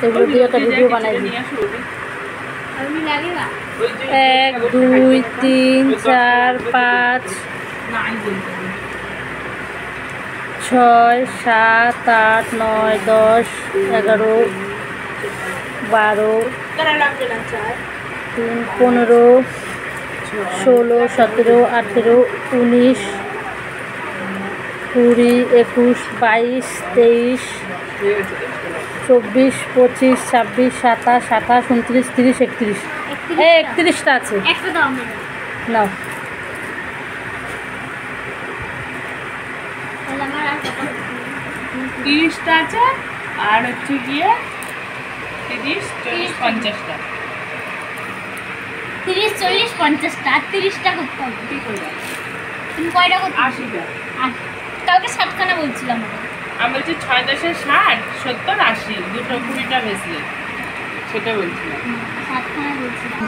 এগুলো দিয়ে একটা ভিডিও বানাই দিই। 1 2 3 4 5 6 7 8 9 10 11 12 3 15 16 17 18 19 20 21 22 23 24 25 26 27 28 29 30 31 31টা আছে নাও। তিরিশটা আছে আর হচ্ছে গিয়ে 30 40 50টা 30 40 50টা 30টা করতে হবে। কি করবে? তুমি কয়টা করতে? 80টা। কালকে 7খানা বলছিলাম। আমি বলছি 6 10 60 70 80 দুটো 20টা বেশি সেটা বলছিলাম। 7খানা বলছিলাম।